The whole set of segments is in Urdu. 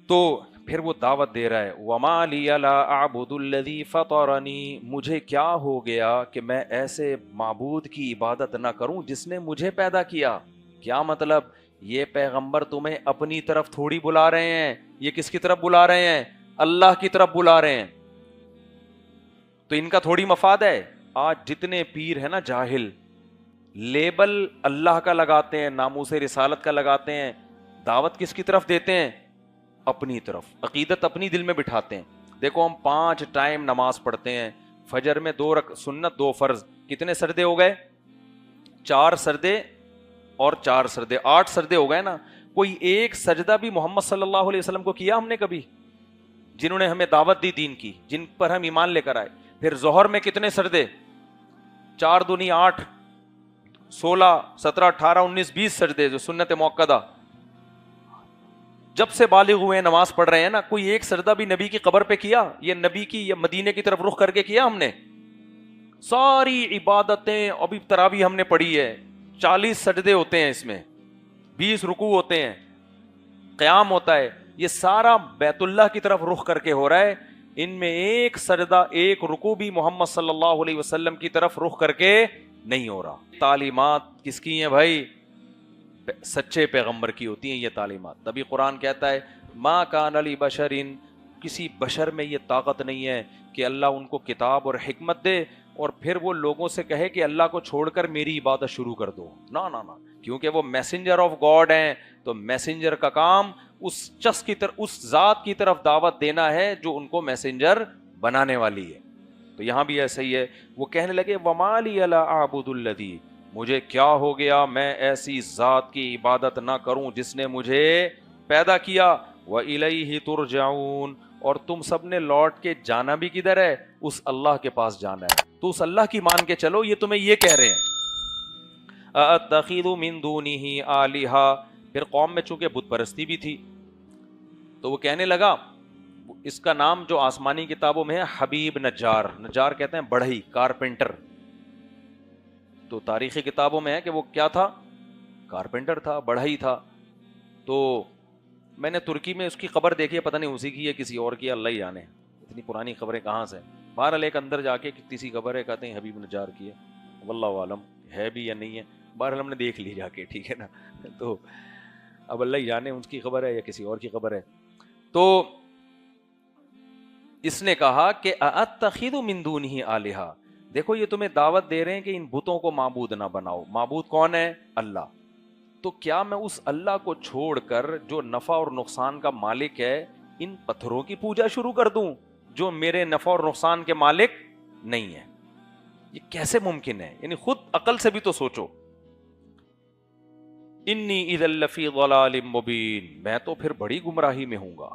تو پھر وہ دعوت دے رہا ہے وما لی لا اعبد الذی فطرنی، مجھے کیا ہو گیا کہ میں ایسے معبود کی عبادت نہ کروں جس نے مجھے پیدا کیا۔ کیا مطلب؟ یہ پیغمبر تمہیں اپنی طرف تھوڑی بلا رہے ہیں، یہ کس کی طرف بلا رہے ہیں؟ اللہ کی طرف بلا رہے ہیں، تو ان کا تھوڑی مفاد ہے۔ آج جتنے پیر ہیں نا جاہل، لیبل اللہ کا لگاتے ہیں، ناموس رسالت کا لگاتے ہیں، دعوت کس کی طرف دیتے ہیں؟ اپنی طرف، عقیدت اپنی دل میں بٹھاتے ہیں۔ دیکھو ہم 5 ٹائم نماز پڑھتے ہیں، فجر میں 2 سنت 2 فرض، کتنے سجدے ہو گئے؟ 4 سجدے اور 4 سجدے، 8 سجدے ہو گئے نا۔ کوئی ایک سجدہ بھی محمد صلی اللہ علیہ وسلم کو کیا ہم نے کبھی؟ جنہوں نے ہمیں دعوت دی دین کی، جن پر ہم ایمان لے کر آئے۔ پھر ظہر میں کتنے سجدے؟ 4 دونی 8، 16 17 18 19 20 سجدے جو سنت موقدہ۔ جب سے بالغ ہوئے نماز پڑھ رہے ہیں نا، کوئی ایک سجدہ بھی نبی کی قبر پہ کیا؟ یہ نبی کی یا مدینے کی طرف رخ کر کے کیا ہم نے؟ ساری عبادتیں، ابھی تراویح ہم نے پڑھی ہے، 40 سجدے ہوتے ہیں، اس میں 20 رکوع ہوتے ہیں، قیام ہوتا ہے، یہ سارا بیت اللہ کی طرف رخ کر کے ہو رہا ہے۔ ان میں ایک سجدہ، ایک رکوع بھی محمد صلی اللہ علیہ وسلم کی طرف رخ کر کے نہیں ہو رہا۔ تعلیمات کس کی ہیں بھائی؟ سچے پیغمبر کی ہوتی ہیں یہ تعلیمات۔ تبھی قرآن کہتا ہے ما کان لبشر، کسی بشر میں یہ طاقت نہیں ہے کہ اللہ ان کو کتاب اور حکمت دے اور پھر وہ لوگوں سے کہے کہ اللہ کو چھوڑ کر میری عبادت شروع کر دو۔ نہ نہ نہ، کیونکہ وہ میسنجر آف گاڈ ہیں، تو میسنجر کا کام اس شخص کی طرف، اس ذات کی طرف دعوت دینا ہے جو ان کو میسنجر بنانے والی ہے۔ تو یہاں بھی ایسا ہی ہے، وہ کہنے لگے وما لی لا اعبد الذی، مجھے کیا ہو گیا میں ایسی ذات کی عبادت نہ کروں جس نے مجھے پیدا کیا، وَإِلَيْهِ تُرْجَعُونَ، اور تم سب نے لوٹ کے جانا بھی کدھر ہے؟ اس اللہ کے پاس جانا ہے، تو اس اللہ کی مان کے چلو۔ یہ تمہیں یہ کہہ رہے ہیں أَأَتَّخِذُ مِن دُونِهِ آلِهَةً، پھر قوم میں چونکہ بت پرستی بھی تھی تو وہ کہنے لگا، اس کا نام جو آسمانی کتابوں میں ہے حبیب نجار، نجار کہتے ہیں بڑھئی، کارپینٹر، تو تاریخی کتابوں میں ہے کہ وہ کیا تھا؟ کارپینٹر تھا، بڑھئی تھا۔ تو میں نے ترکی میں اس کی قبر دیکھی ہے، پتہ نہیں اسی کی ہے کسی اور کی، اللہ ہی جانے، اتنی پرانی قبریں کہاں سے۔ بہرحال ایک اندر جا کے کسی قبر ہے، کہتے ہیں حبیب نجار کی ہے، واللہ عالم ہے بھی یا نہیں ہے، بہرحال ہم نے دیکھ لی جا کے، ٹھیک ہے نا۔ تو اب اللہ ہی جانے اس کی قبر ہے یا کسی اور کی قبر ہے۔ تو اس نے کہا کہ اَأَتَّخِذُ مِن دُونِهِ آلِهَةً، دیکھو یہ تمہیں دعوت دے رہے ہیں کہ ان بتوں کو معبود نہ بناؤ۔ معبود کون ہے؟ اللہ۔ تو کیا میں اس اللہ کو چھوڑ کر جو نفع اور نقصان کا مالک ہے، ان پتھروں کی پوجا شروع کر دوں جو میرے نفع اور نقصان کے مالک نہیں ہے؟ یہ کیسے ممکن ہے؟ یعنی خود عقل سے بھی تو سوچو۔ انی اذا لفی ضلال مبین، میں تو پھر بڑی گمراہی میں ہوں گا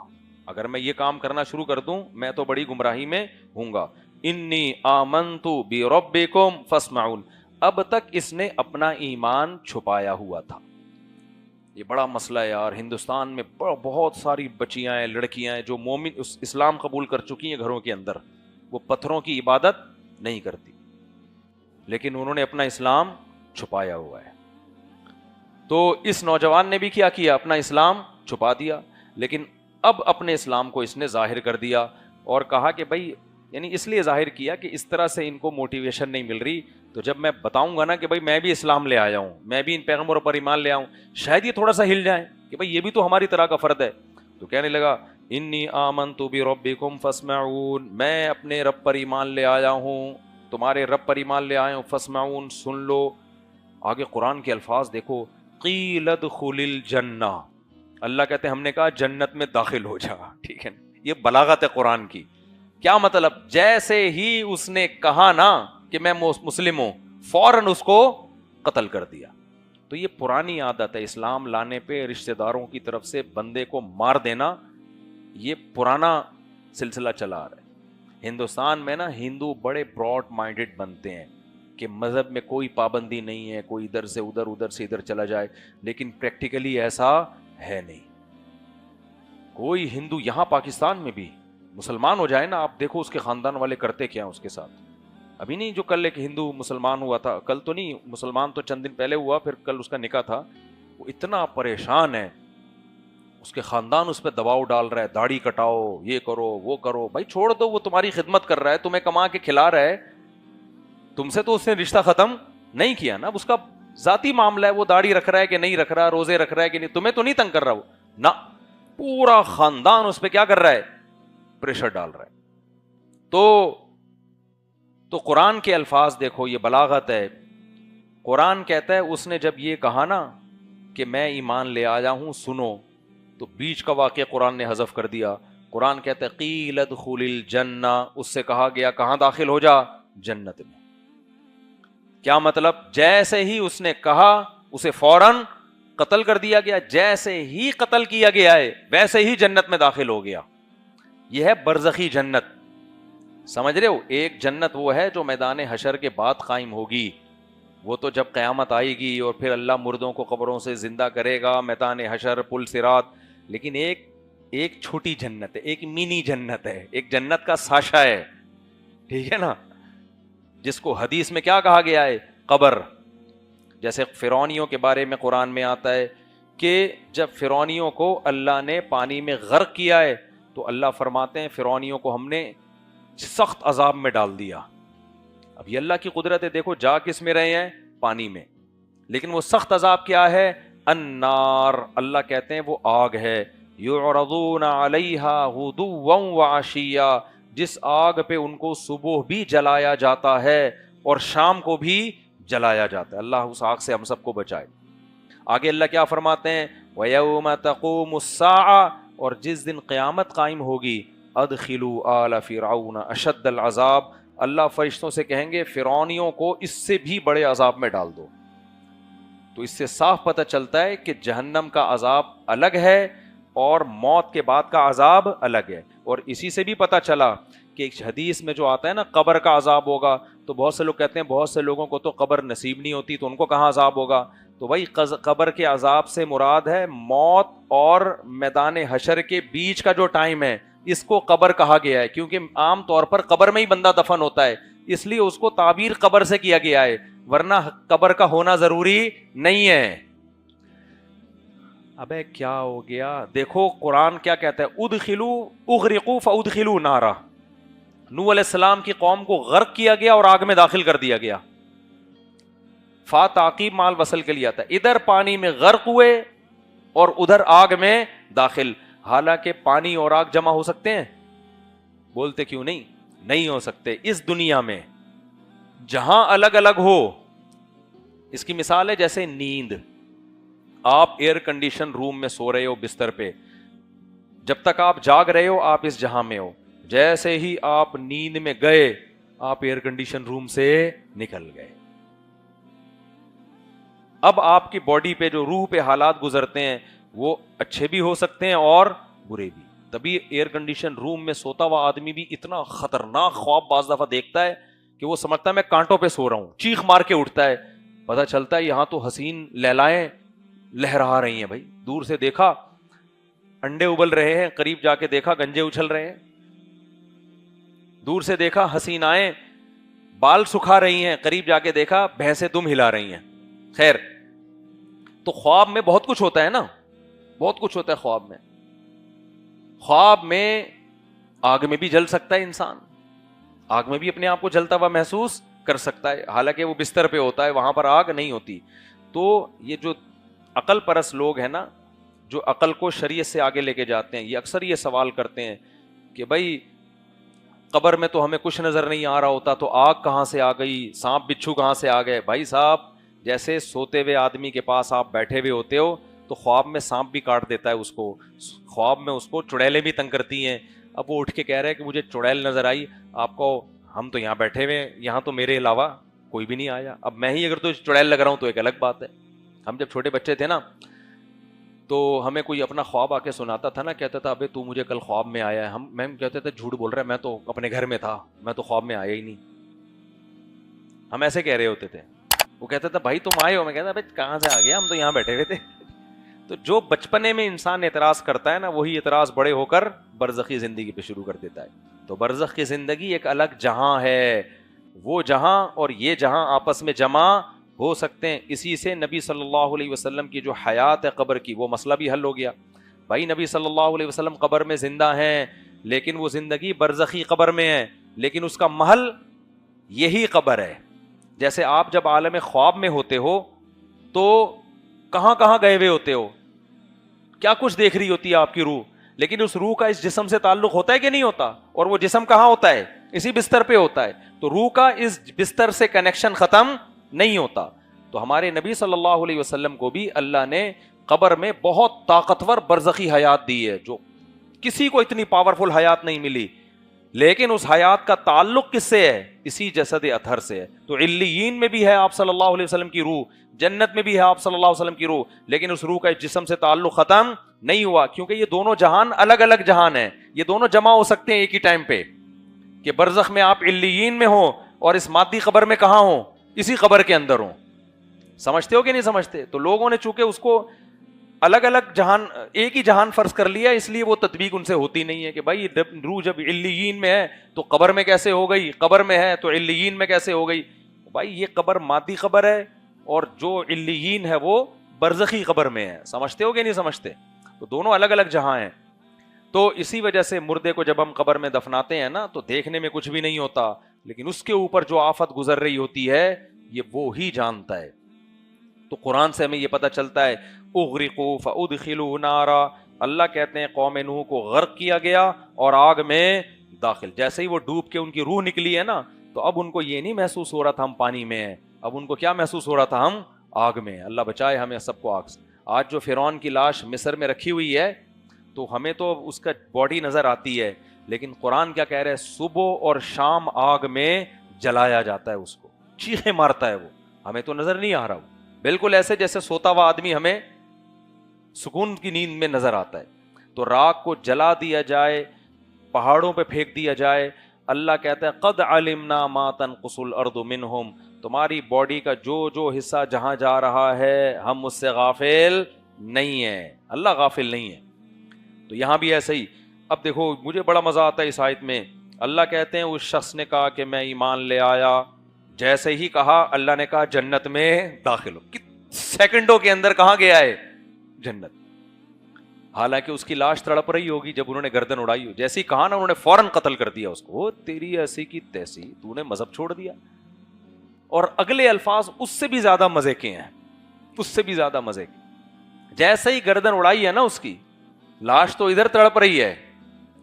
اگر میں یہ کام کرنا شروع کر دوں، میں تو بڑی گمراہی میں ہوں گا۔ انی آمنت بربکم فاسمعون، اب تک اس نے اپنا ایمان چھپایا ہوا تھا۔ یہ بڑا مسئلہ ہے یار، ہندوستان میں بہت ساری بچیاں ہیں، لڑکیاں ہیں جو مومن اسلام قبول کر چکی ہیں، گھروں کے اندر وہ پتھروں کی عبادت نہیں کرتی، لیکن انہوں نے اپنا اسلام چھپایا ہوا ہے۔ تو اس نوجوان نے بھی کیا کیا؟ اپنا اسلام چھپا دیا، لیکن اب اپنے اسلام کو اس نے ظاہر کر دیا اور کہا کہ بھائی، یعنی اس لیے ظاہر کیا کہ اس طرح سے ان کو موٹیویشن نہیں مل رہی، تو جب میں بتاؤں گا نا کہ بھائی میں بھی اسلام لے آیا ہوں، میں بھی ان پیغمبروں پر ایمان لے آؤں، شاید یہ تھوڑا سا ہل جائیں کہ بھائی یہ بھی تو ہماری طرح کا فرد ہے۔ تو کہنے لگا انی آمنت بربکم فاسمعون، میں اپنے رب پر ایمان لے آیا ہوں، تمہارے رب پر ایمان لے آیا ہوں، فاسمعون، سن لو۔ آگے قرآن کے الفاظ دیکھو، قیل ادخل الجنہ، اللہ کہتے ہیں ہم نے کہا جنت میں داخل ہو جا، ٹھیک ہے نا؟ یہ بلاغت ہے قرآن کی۔ کیا مطلب؟ جیسے ہی اس نے کہا نا کہ میں مسلم ہوں، فوراً اس کو قتل کر دیا۔ تو یہ پرانی عادت ہے، اسلام لانے پہ رشتہ داروں کی طرف سے بندے کو مار دینا، یہ پرانا سلسلہ چلا آ رہا ہے۔ ہندوستان میں نا ہندو بڑے براڈ مائنڈڈ بنتے ہیں کہ مذہب میں کوئی پابندی نہیں ہے، کوئی ادھر سے ادھر، ادھر سے ادھر چلا جائے، لیکن پریکٹیکلی ایسا ہے نہیں۔ کوئی ہندو یہاں پاکستان میں بھی مسلمان ہو جائے نا، آپ دیکھو اس کے خاندان والے کرتے کیا ہیں اس کے ساتھ۔ ابھی نہیں جو کل ایک ہندو مسلمان ہوا تھا، کل تو نہیں، مسلمان تو چند دن پہلے ہوا، پھر کل اس کا نکاح تھا، وہ اتنا پریشان ہے، اس کے خاندان اس پہ دباؤ ڈال رہا ہے, داڑھی کٹاؤ, یہ کرو وہ کرو. بھائی چھوڑ دو, وہ تمہاری خدمت کر رہا ہے, تمہیں کما کے کھلا رہا ہے, تم سے تو اس نے رشتہ ختم نہیں کیا نا, اس کا ذاتی معاملہ ہے, وہ داڑھی رکھ رہا ہے کہ نہیں رکھ رہا, روزے رکھ رہا ہے کہ نہیں, تمہیں تو نہیں تنگ کر رہا وہ نا, پورا خاندان اس پہ کیا کر رہا ہے, پریشر ڈال رہا ہے. تو قرآن کے الفاظ دیکھو, یہ بلاغت ہے. قرآن کہتا ہے اس نے جب یہ کہا نا کہ میں ایمان لے آیا ہوں سنو, تو بیچ کا واقعہ قرآن نے حذف کر دیا. قرآن کہتا ہے قیل ادخل الجنہ, اس سے کہا گیا کہاں داخل ہو جا, جنت میں. کیا مطلب؟ جیسے ہی اس نے کہا اسے فوراً قتل کر دیا گیا, جیسے ہی قتل کیا گیا ہے ویسے ہی جنت میں داخل ہو گیا. یہ ہے برزخی جنت, سمجھ رہے ہو؟ ایک جنت وہ ہے جو میدان حشر کے بعد قائم ہوگی, وہ تو جب قیامت آئے گی اور پھر اللہ مردوں کو قبروں سے زندہ کرے گا, میدان حشر, پل صراط. لیکن ایک چھوٹی جنت ہے, ایک منی جنت ہے, ایک جنت کا ساشا ہے, ٹھیک ہے نا, جس کو حدیث میں کیا کہا گیا ہے, قبر. جیسے فرعونیوں کے بارے میں قرآن میں آتا ہے کہ جب فرعونیوں کو اللہ نے پانی میں غرق کیا ہے تو اللہ فرماتے ہیں فرعونیوں کو ہم نے سخت عذاب میں ڈال دیا. اب یہ اللہ کی قدرت ہے, دیکھو جا کس میں رہے ہیں, پانی میں, لیکن وہ سخت عذاب کیا ہے, النار, اللہ کہتے ہیں وہ آگ ہے, یعرضون علیہا غدوا وعشیا, جس آگ پہ ان کو صبح بھی جلایا جاتا ہے اور شام کو بھی جلایا جاتا ہے. اللہ اس آگ سے ہم سب کو بچائے. آگے اللہ کیا فرماتے ہیں, وَيَوْمَ تَقُومُ السَّاعَةُ, اور جس دن قیامت قائم ہوگی, ادخلوا آل فرعون اشد العذاب, اللہ فرشتوں سے کہیں گے فرعونیوں کو اس سے بھی بڑے عذاب میں ڈال دو. تو اس سے صاف پتہ چلتا ہے کہ جہنم کا عذاب الگ ہے اور موت کے بعد کا عذاب الگ ہے. اور اسی سے بھی پتہ چلا کہ ایک حدیث میں جو آتا ہے نا قبر کا عذاب ہوگا, تو بہت سے لوگ کہتے ہیں بہت سے لوگوں کو تو قبر نصیب نہیں ہوتی, تو ان کو کہاں عذاب ہوگا. تو بھائی قبر کے عذاب سے مراد ہے موت اور میدان حشر کے بیچ کا جو ٹائم ہے, اس کو قبر کہا گیا ہے, کیونکہ عام طور پر قبر میں ہی بندہ دفن ہوتا ہے, اس لیے اس کو تعبیر قبر سے کیا گیا ہے, ورنہ قبر کا ہونا ضروری نہیں ہے. ابے کیا ہو گیا, دیکھو قرآن کیا کہتا ہے, ادخلوا اغرقوا فادخلوا نارا, نوح علیہ السلام کی قوم کو غرق کیا گیا اور آگ میں داخل کر دیا گیا. فا تعقیب مال وصل کے لیے آتا ہے, ادھر پانی میں غرق ہوئے اور ادھر آگ میں داخل. حالانکہ پانی اور آگ جمع ہو سکتے ہیں, بولتے کیوں نہیں ہو سکتے. اس دنیا میں جہاں الگ الگ ہو, اس کی مثال ہے جیسے نیند. آپ ایئر کنڈیشن روم میں سو رہے ہو بستر پہ, جب تک آپ جاگ رہے ہو آپ اس جہاں میں ہو, جیسے ہی آپ نیند میں گئے آپ ایئر کنڈیشن روم سے نکل گئے. اب آپ کی باڈی پہ جو روح پہ حالات گزرتے ہیں وہ اچھے بھی ہو سکتے ہیں اور برے بھی. تبھی ایئر کنڈیشن روم میں سوتا ہوا آدمی بھی اتنا خطرناک خواب بعض دفعہ دیکھتا ہے کہ وہ سمجھتا ہے میں کانٹوں پہ سو رہا ہوں, چیخ مار کے اٹھتا ہے, پتہ چلتا ہے یہاں تو حسین لیلائیں لہرا رہی ہیں. بھائی دور سے دیکھا انڈے ابل رہے ہیں, قریب جا کے دیکھا گنجے اچھل رہے ہیں, دور سے دیکھا حسینائیں بال سکھا رہی ہیں, قریب جا کے دیکھا بھینسیں دم ہلا رہی ہیں. خیر, تو خواب میں بہت کچھ ہوتا ہے نا, بہت کچھ ہوتا ہے خواب میں. خواب میں آگ میں بھی جل سکتا ہے انسان, آگ میں بھی اپنے آپ کو جلتا ہوا محسوس کر سکتا ہے, حالانکہ وہ بستر پہ ہوتا ہے, وہاں پر آگ نہیں ہوتی. تو یہ جو عقل پرست لوگ ہیں نا, جو عقل کو شریعت سے آگے لے کے جاتے ہیں, یہ اکثر یہ سوال کرتے ہیں کہ بھائی قبر میں تو ہمیں کچھ نظر نہیں آ رہا ہوتا, تو آگ کہاں سے آ گئی, سانپ بچھو کہاں سے آ گئے. بھائی صاحب, جیسے سوتے ہوئے آدمی کے پاس آپ بیٹھے ہوئے ہوتے ہو تو خواب میں سانپ بھی کاٹ دیتا ہے اس کو, خواب میں اس کو چڑیلیں بھی تنگ کرتی ہیں. اب وہ اٹھ کے کہہ رہے ہیں کہ مجھے چڑیل نظر آئی, آپ کو ہم تو یہاں بیٹھے ہوئے ہیں, یہاں تو میرے علاوہ کوئی بھی نہیں آیا, اب میں ہی اگر تو چڑیل لگ رہا ہوں تو ایک الگ بات ہے. ہم جب چھوٹے بچے تھے نا تو ہمیں کوئی اپنا خواب آ کے سناتا تھا نا, کہتا تھا ابے تو مجھے کل خواب میں آیا ہے, ہم کہتے تھے جھوٹ بول رہا ہے, میں تو اپنے گھر میں تھا, میں تو خواب میں آیا ہی نہیں. ہم ایسے کہہ رہے ہوتے تھے. وہ کہتا تھا بھائی تم آئے ہو, میں کہتا بھائی کہاں سے آ گیا, ہم تو یہاں بیٹھے ہوئے تھے. تو جو بچپنے میں انسان اعتراض کرتا ہے نا, وہی اعتراض بڑے ہو کر برزخی زندگی پہ شروع کر دیتا ہے. تو برزخ کی زندگی ایک الگ جہاں ہے, وہ جہاں اور یہ جہاں آپس میں جمع ہو سکتے ہیں. اسی سے نبی صلی اللہ علیہ وسلم کی جو حیات ہے قبر کی, وہ مسئلہ بھی حل ہو گیا. بھائی نبی صلی اللہ علیہ وسلم قبر میں زندہ ہیں، لیکن وہ زندگی برزخی قبر میں ہے، لیکن اس کا محل یہی قبر ہے. جیسے آپ جب عالم خواب میں ہوتے ہو تو کہاں کہاں گئے ہوئے ہوتے ہو، کیا کچھ دیکھ رہی ہوتی ہے آپ کی روح، لیکن اس روح کا اس جسم سے تعلق ہوتا ہے کہ نہیں ہوتا؟ اور وہ جسم کہاں ہوتا ہے؟ اسی بستر پہ ہوتا ہے. تو روح کا اس بستر سے کنیکشن ختم نہیں ہوتا. تو ہمارے نبی صلی اللہ علیہ وسلم کو بھی اللہ نے قبر میں بہت طاقتور برزخی حیات دی ہے، جو کسی کو اتنی پاورفل حیات نہیں ملی، لیکن اس حیات کا تعلق کس سے ہے؟ اسی جسد اطہر سے ہے. تو علیین میں بھی ہے آپ صلی اللہ علیہ وسلم کی روح، جنت میں بھی ہے آپ صلی اللہ علیہ وسلم کی روح، لیکن اس روح کا اس جسم سے تعلق ختم نہیں ہوا، کیونکہ یہ دونوں جہان الگ الگ جہان ہیں. یہ دونوں جمع ہو سکتے ہیں ایک ہی ٹائم پہ، کہ برزخ میں آپ علیین میں ہوں اور اس مادی قبر میں کہاں ہوں؟ اسی قبر کے اندر ہوں. سمجھتے ہو کہ نہیں سمجھتے؟ تو لوگوں نے چونکہ اس کو الگ الگ جہان، ایک ہی جہان فرض کر لیا، اس لیے وہ تطبیق ان سے ہوتی نہیں ہے کہ بھائی روح جب علیین میں ہے تو قبر میں کیسے ہو گئی، قبر میں ہے تو علیین میں کیسے ہو گئی. بھائی یہ قبر مادی قبر ہے اور جو علیین ہے وہ برزخی قبر میں ہے. سمجھتے ہو کہ نہیں سمجھتے؟ تو دونوں الگ الگ جہاں ہیں. تو اسی وجہ سے مردے کو جب ہم قبر میں دفناتے ہیں نا تو دیکھنے میں کچھ بھی نہیں ہوتا، لیکن اس کے اوپر جو آفت گزر رہی ہوتی ہے یہ وہ ہی جانتا ہے. تو قرآن سے ہمیں یہ پتہ چلتا ہے اغرقوا فادخلوا نارا، اللہ کہتے ہیں قوم نوح کو غرق کیا گیا اور آگ میں داخل. جیسے ہی وہ ڈوب کے ان کی روح نکلی ہے نا تو اب ان کو یہ نہیں محسوس ہو رہا تھا ہم پانی میں ہیں، اب ان کو کیا محسوس ہو رہا تھا؟ ہم آگ میں ہیں. اللہ بچائے ہمیں سب کو آگ سے. آج جو فرعون کی لاش مصر میں رکھی ہوئی ہے تو ہمیں تو اس کا باڈی نظر آتی ہے، لیکن قرآن کیا کہہ رہے ہیں؟ صبح اور شام آگ میں جلایا جاتا ہے، اس کو چیخیں مارتا ہے وہ، ہمیں تو نظر نہیں آ رہا. وہ بالکل ایسے جیسے سوتا ہوا آدمی ہمیں سکون کی نیند میں نظر آتا ہے. تو راک کو جلا دیا جائے، پہاڑوں پہ پھینک دیا جائے. اللہ کہتا ہے قد علمنا ما تنقص الارض منہم، تمہاری باڈی کا جو جو حصہ جہاں جا رہا ہے ہم اس سے غافل نہیں ہیں. اللہ غافل نہیں ہے. تو یہاں بھی ایسے ہی. اب دیکھو مجھے بڑا مزہ آتا ہے اس آیت میں. اللہ کہتے ہیں اس شخص نے کہا کہ میں ایمان لے آیا، جیسے ہی کہا اللہ نے کہا جنت میں داخل ہو. سیکنڈوں کے اندر کہاں گیا ہے؟ جنت. حالانکہ اس کی لاش تڑپ رہی ہوگی جب انہوں نے گردن اڑائی ہو. جیسے ہی کہا نا انہوں نے فوراً قتل کر دیا اس کو. تیری ایسی کی تیسی، تو نے مذہب چھوڑ دیا. اور اگلے الفاظ اس سے بھی زیادہ مزے کے ہیں، اس سے بھی زیادہ مزے کے. جیسے ہی گردن اڑائی ہے نا اس کی، لاش تو ادھر تڑپ رہی ہے،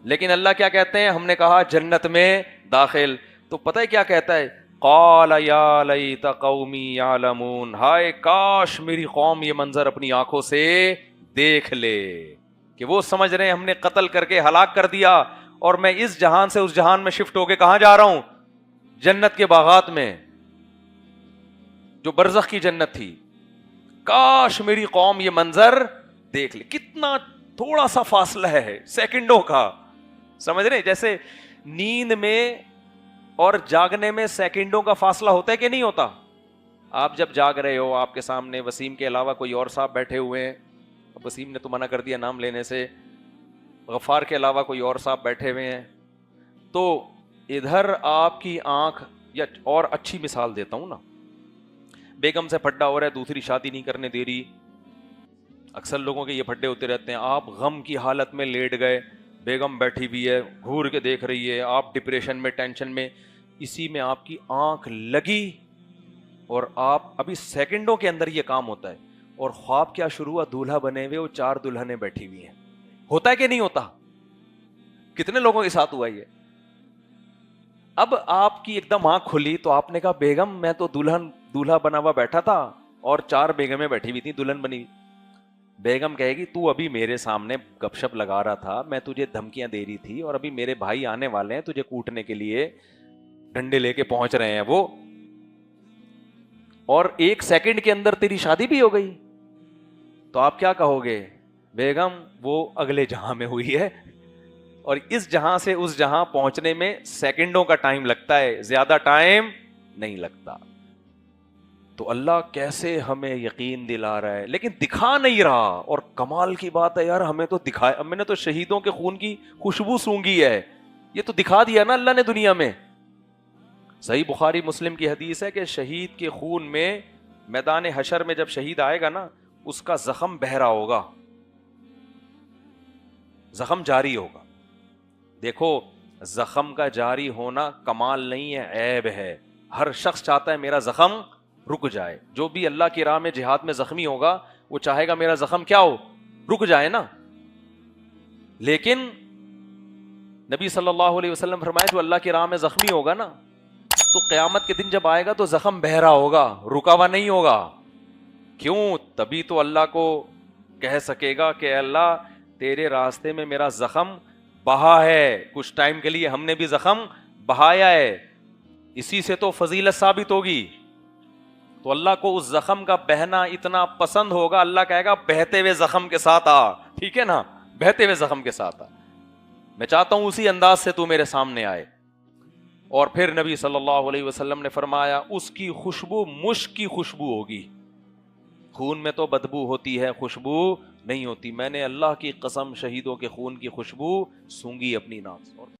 لیکن اللہ کیا کہتے ہیں؟ ہم نے کہا جنت میں داخل. تو پتہ ہے کیا کہتا ہے؟ قال یا لیت قومی یعلمون، ہائے کاش میری قوم یہ منظر اپنی آنکھوں سے دیکھ لے، کہ وہ سمجھ رہے ہیں ہم نے قتل کر کے ہلاک کر دیا اور میں اس جہان سے اس جہان میں شفٹ ہو کے کہاں جا رہا ہوں؟ جنت کے باغات میں، جو برزخ کی جنت تھی. کاش میری قوم یہ منظر دیکھ لے. کتنا تھوڑا سا فاصلہ ہے، سیکنڈوں کا. سمجھ رہے؟ جیسے نیند میں اور جاگنے میں سیکنڈوں کا فاصلہ ہوتا ہے کہ نہیں ہوتا؟ آپ جب جاگ رہے ہو آپ کے سامنے وسیم کے علاوہ کوئی اور صاحب بیٹھے ہوئے ہیں، وسیم نے تو منع کر دیا نام لینے سے، غفار کے علاوہ کوئی اور صاحب بیٹھے ہوئے ہیں، تو ادھر آپ کی آنکھ، یا اور اچھی مثال دیتا ہوں نا، بیگم سے پھڈا ہو رہا ہے، دوسری شادی نہیں کرنے دے رہی. اکثر لوگوں کے یہ پھڈے ہوتے رہتے ہیں. آپ غم کی حالت میں لیٹ گئے، بیگم بیٹھی ہوئی ہے گھور کے دیکھ رہی ہے، آپ ڈپریشن میں، ٹینشن میں، اسی میں آپ کی آنکھ لگی اور آپ ابھی سیکنڈوں کے اندر یہ کام ہوتا ہے، اور خواب کیا شروع ہوا؟ دولہا بنے ہوئے وہ 4 دلہنیں بیٹھی ہوئی ہیں. ہوتا ہے کہ نہیں ہوتا؟ کتنے لوگوں کے ساتھ ہوا یہ؟ اب آپ کی ایک دم آنکھ کھلی تو آپ نے کہا بیگم میں تو دولہا بنا ہوا بیٹھا تھا اور 4 بیگمیں بیٹھی ہوئی تھی دلہن بنی. بیگم کہے گی تو ابھی میرے سامنے گپ شپ لگا رہا تھا، میں تجھے دھمکیاں دے رہی تھی، اور ابھی میرے بھائی آنے والے ہیں تجھے کوٹنے کے لیے، ڈنڈے لے کے پہنچ رہے ہیں وہ، اور 1 سیکنڈ کے اندر تیری شادی بھی ہو گئی. تو آپ کیا کہو گے؟ بیگم وہ اگلے جہاں میں ہوئی ہے، اور اس جہاں سے اس جہاں پہنچنے میں سیکنڈوں کا ٹائم لگتا ہے، زیادہ ٹائم نہیں لگتا. تو اللہ کیسے ہمیں یقین دلا رہا ہے، لیکن دکھا نہیں رہا. اور کمال کی بات ہے یار، ہمیں تو دکھایا، میں نے تو شہیدوں کے خون کی خوشبو سونگھی ہے، یہ تو دکھا دیا نا اللہ نے دنیا میں. صحیح بخاری مسلم کی حدیث ہے کہ شہید کے خون میں میدان حشر میں جب شہید آئے گا نا، اس کا زخم بہ رہا ہوگا، زخم جاری ہوگا. دیکھو زخم کا جاری ہونا کمال نہیں ہے، عیب ہے. ہر شخص چاہتا ہے میرا زخم رک جائے. جو بھی اللہ کی راہ میں جہاد میں زخمی ہوگا وہ چاہے گا میرا زخم کیا ہو، رک جائے نا. لیکن نبی صلی اللہ علیہ وسلم فرمائے جو اللہ کی راہ میں زخمی ہوگا نا تو قیامت کے دن جب آئے گا تو زخم بہہ رہا ہوگا، رکا ہوا نہیں ہوگا. کیوں؟ تبھی تو اللہ کو کہہ سکے گا کہ اللہ تیرے راستے میں میرا زخم بہا ہے، کچھ ٹائم کے لیے ہم نے بھی زخم بہایا ہے، اسی سے تو فضیلت ثابت ہوگی. تو اللہ کو اس زخم کا بہنا اتنا پسند ہوگا، اللہ کہے گا بہتے ہوئے زخم کے ساتھ آ. ٹھیک ہے نا، بہتے ہوئے زخم کے ساتھ آ. میں چاہتا ہوں اسی انداز سے تو میرے سامنے آئے. اور پھر نبی صلی اللہ علیہ وسلم نے فرمایا اس کی خوشبو مشک کی خوشبو ہوگی. خون میں تو بدبو ہوتی ہے، خوشبو نہیں ہوتی. میں نے اللہ کی قسم شہیدوں کے خون کی خوشبو سونگی اپنی ناک سے.